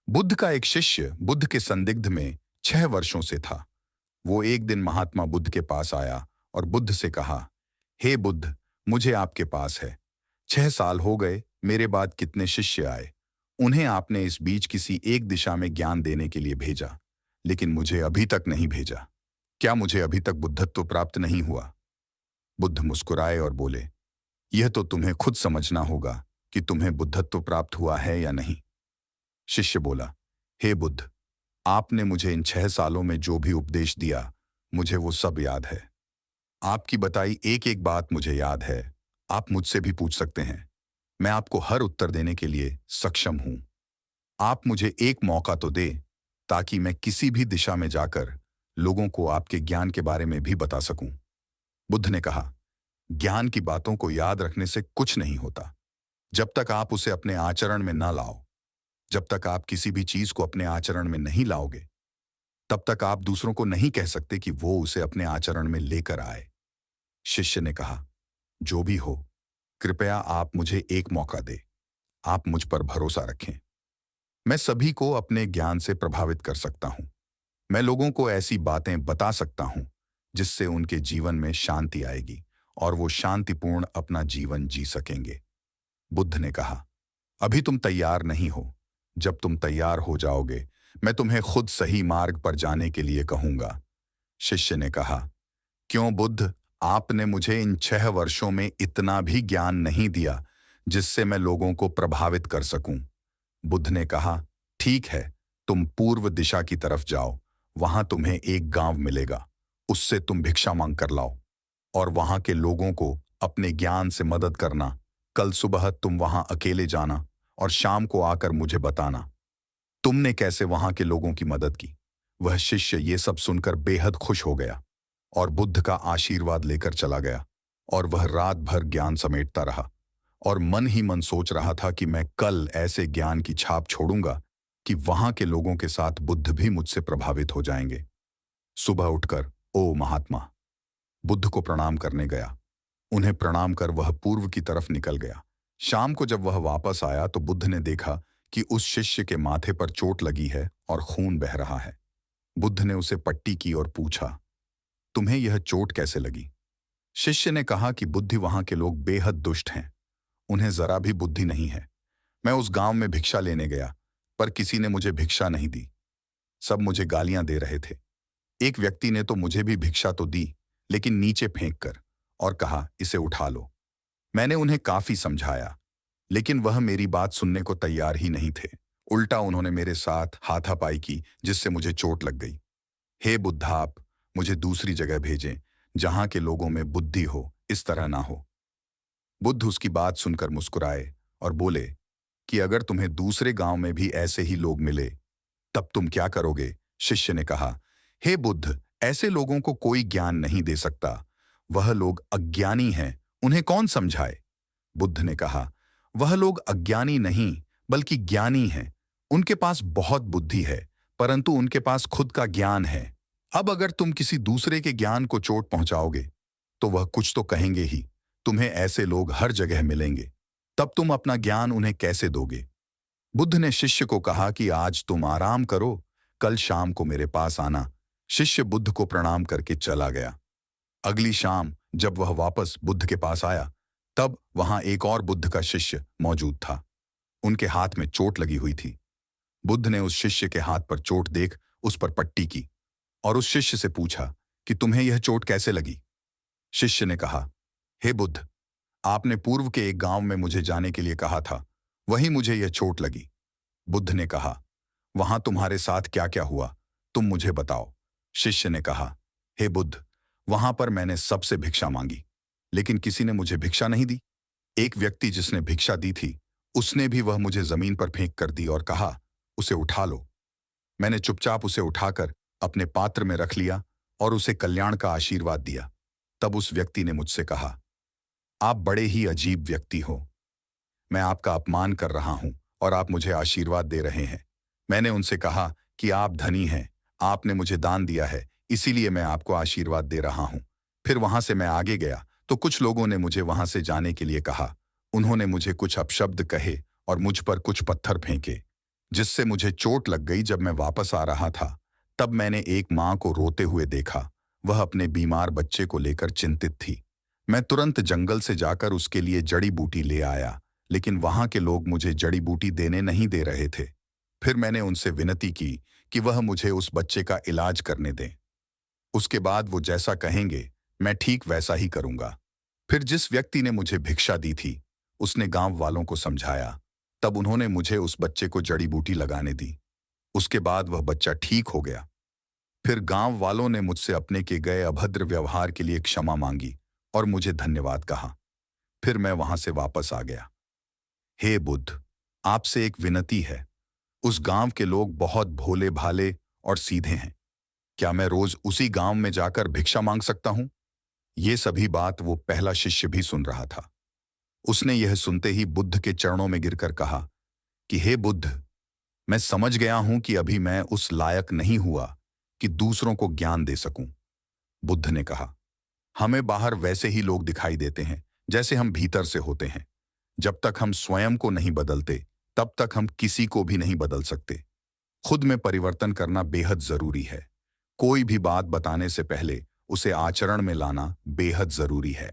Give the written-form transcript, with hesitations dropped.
बुद्ध का एक शिष्य बुद्ध के संदिग्ध में 6 वर्षों से था। वो एक दिन महात्मा बुद्ध के पास आया और बुद्ध से कहा, हे बुद्ध, मुझे आपके पास है। 6 साल हो गए, मेरे बाद कितने शिष्य आए। उन्हें आपने इस बीच किसी एक दिशा में ज्ञान देने के लिए भेजा, लेकिन मुझे अभी तक नहीं भेजा। क्या मुझे अभी तक बुद्धत्व प्राप्त नहीं हुआ? बुद्ध मुस्कुराए और बोले, यह तो तुम्हें खुद समझना होगा कि तुम्हें बुद्धत्व प्राप्त हुआ है या नहीं। शिष्य बोला, हे बुद्ध, आपने मुझे इन 6 सालों में जो भी उपदेश दिया, मुझे वो सब याद है। आपकी बताई एक एक बात मुझे याद है। आप मुझसे भी पूछ सकते हैं। मैं आपको हर उत्तर देने के लिए सक्षम हूं। आप मुझे एक मौका तो दे, ताकि मैं किसी भी दिशा में जाकर लोगों को आपके ज्ञान के बारे में भी बता सकूं। बुद्ध ने कहा, ज्ञान की बातों को याद रखने से कुछ नहीं होता, जब तक आप उसे अपने आचरण में ना लाओ। जब तक आप किसी भी चीज को अपने आचरण में नहीं लाओगे, तब तक आप दूसरों को नहीं कह सकते कि वो उसे अपने आचरण में लेकर आए। शिष्य ने कहा, जो भी हो, कृपया आप मुझे एक मौका दे। आप मुझ पर भरोसा रखें। मैं सभी को अपने ज्ञान से प्रभावित कर सकता हूं। मैं लोगों को ऐसी बातें बता सकता हूं जिससे उनके जीवन में शांति आएगी और वो शांतिपूर्ण अपना जीवन जी सकेंगे। बुद्ध ने कहा, अभी तुम तैयार नहीं हो। जब तुम तैयार हो जाओगे, मैं तुम्हें खुद सही मार्ग पर जाने के लिए कहूंगा। शिष्य ने कहा, क्यों बुद्ध, आपने मुझे इन 6 वर्षों में इतना भी ज्ञान नहीं दिया जिससे मैं लोगों को प्रभावित कर सकूं। बुद्ध ने कहा, ठीक है, तुम पूर्व दिशा की तरफ जाओ। वहां तुम्हें एक गांव मिलेगा। उससे तुम भिक्षा मांग कर लाओ और वहां के लोगों को अपने ज्ञान से मदद करना। कल सुबह तुम वहां अकेले जाना और शाम को आकर मुझे बताना तुमने कैसे वहां के लोगों की मदद की। वह शिष्य ये सब सुनकर बेहद खुश हो गया और बुद्ध का आशीर्वाद लेकर चला गया। और वह रात भर ज्ञान समेटता रहा और मन ही मन सोच रहा था कि मैं कल ऐसे ज्ञान की छाप छोड़ूंगा कि वहां के लोगों के साथ बुद्ध भी मुझसे प्रभावित हो जाएंगे। सुबह उठकर ओ महात्मा, बुद्ध को प्रणाम करने गया। उन्हें प्रणाम कर वह पूर्व की तरफ निकल गया। शाम को जब वह वापस आया तो बुद्ध ने देखा कि उस शिष्य के माथे पर चोट लगी है और खून बह रहा है। बुद्ध ने उसे पट्टी की और पूछा, तुम्हें यह चोट कैसे लगी? शिष्य ने कहा कि बुद्धि वहां के लोग बेहद दुष्ट हैं। उन्हें जरा भी बुद्धि नहीं है। मैं उस गांव में भिक्षा लेने गया, पर किसी ने मुझे भिक्षा नहीं दी। सब मुझे गालियां दे रहे थे। एक व्यक्ति ने तो मुझे भी भिक्षा तो दी, लेकिन नीचे फेंक कर, और कहा, इसे उठा लो। मैंने उन्हें काफी समझाया, लेकिन वह मेरी बात सुनने को तैयार ही नहीं थे। उल्टा उन्होंने मेरे साथ हाथापाई की, जिससे मुझे चोट लग गई। हे बुद्ध, आप मुझे दूसरी जगह भेजें जहां के लोगों में बुद्धि हो, इस तरह ना हो। बुद्ध उसकी बात सुनकर मुस्कुराए और बोले कि अगर तुम्हें दूसरे गांव में भी ऐसे ही लोग मिले, तब तुम क्या करोगे? शिष्य ने कहा, हे बुद्ध, ऐसे लोगों को कोई ज्ञान नहीं दे सकता। वह लोग अज्ञानी हैं, उन्हें कौन समझाए? बुद्ध ने कहा, वह लोग अज्ञानी नहीं बल्कि ज्ञानी हैं। उनके पास बहुत बुद्धि है, परंतु उनके पास खुद का ज्ञान है। अब अगर तुम किसी दूसरे के ज्ञान को चोट पहुंचाओगे, तो वह कुछ तो कहेंगे ही। तुम्हें ऐसे लोग हर जगह मिलेंगे। तब तुम अपना ज्ञान उन्हें कैसे दोगे? बुद्ध ने शिष्य को कहा कि आज तुम आराम करो, कल शाम को मेरे पास आना। शिष्य बुद्ध को प्रणाम करके चला गया। अगली शाम जब वह वापस बुद्ध के पास आया, तब वहां एक और बुद्ध का शिष्य मौजूद था। उनके हाथ में चोट लगी हुई थी। बुद्ध ने उस शिष्य के हाथ पर चोट देख उस पर पट्टी की और उस शिष्य से पूछा कि तुम्हें यह चोट कैसे लगी? शिष्य ने कहा, हे बुद्ध, आपने पूर्व के एक गांव में मुझे जाने के लिए कहा था, वहीं मुझे यह चोट लगी। बुद्ध ने कहा, वहां तुम्हारे साथ क्या क्या हुआ, तुम मुझे बताओ। शिष्य ने कहा, हे बुद्ध, वहां पर मैंने सबसे भिक्षा मांगी, लेकिन किसी ने मुझे भिक्षा नहीं दी। एक व्यक्ति जिसने भिक्षा दी थी, उसने भी वह मुझे जमीन पर फेंक कर दी और कहा, उसे उठा लो। मैंने चुपचाप उसे उठाकर अपने पात्र में रख लिया और उसे कल्याण का आशीर्वाद दिया। तब उस व्यक्ति ने मुझसे कहा, आप बड़े ही अजीब व्यक्ति हो। मैं आपका अपमान कर रहा हूं और आप मुझे आशीर्वाद दे रहे हैं। मैंने उनसे कहा कि आप धनी हैं, आपने मुझे दान दिया है, इसीलिए मैं आपको आशीर्वाद दे रहा हूं। फिर वहां से मैं आगे गया तो कुछ लोगों ने मुझे वहां से जाने के लिए कहा। उन्होंने मुझे कुछ अपशब्द कहे और मुझ पर कुछ पत्थर फेंके। जिससे मुझे चोट लग गई। जब मैं वापस आ रहा था तब मैंने एक माँ को रोते हुए देखा। वह अपने बीमार बच्चे को लेकर चिंतित थी। मैं तुरंत जंगल से जाकर उसके लिए जड़ी बूटी ले आया, लेकिन वहां के लोग मुझे जड़ी बूटी देने नहीं दे रहे थे। फिर मैंने उनसे विनती की कि वह मुझे उस बच्चे का इलाज करने दें। उसके बाद वो जैसा कहेंगे मैं ठीक वैसा ही करूंगा। फिर जिस व्यक्ति ने मुझे भिक्षा दी थी उसने गांव वालों को समझाया। तब उन्होंने मुझे उस बच्चे को जड़ी बूटी लगाने दी। उसके बाद वह बच्चा ठीक हो गया। फिर गांव वालों ने मुझसे अपने के गए अभद्र व्यवहार के लिए क्षमा मांगी और मुझे धन्यवाद कहा। फिर मैं वहां से वापस आ गया। हे बुद्ध, आपसे एक विनती है। उस गांव के लोग बहुत भोले भाले और सीधे हैं। क्या मैं रोज उसी गांव में जाकर भिक्षा मांग सकता हूं? ये सभी बात वो पहला शिष्य भी सुन रहा था। उसने यह सुनते ही बुद्ध के चरणों में गिरकर कहा कि हे बुद्ध, मैं समझ गया हूं कि अभी मैं उस लायक नहीं हुआ कि दूसरों को ज्ञान दे सकूं। बुद्ध ने कहा, हमें बाहर वैसे ही लोग दिखाई देते हैं जैसे हम भीतर से होते हैं। जब तक हम स्वयं को नहीं बदलते तब तक हम किसी को भी नहीं बदल सकते। खुद में परिवर्तन करना बेहद जरूरी है। कोई भी बात बताने से पहले उसे आचरण में लाना बेहद जरूरी है।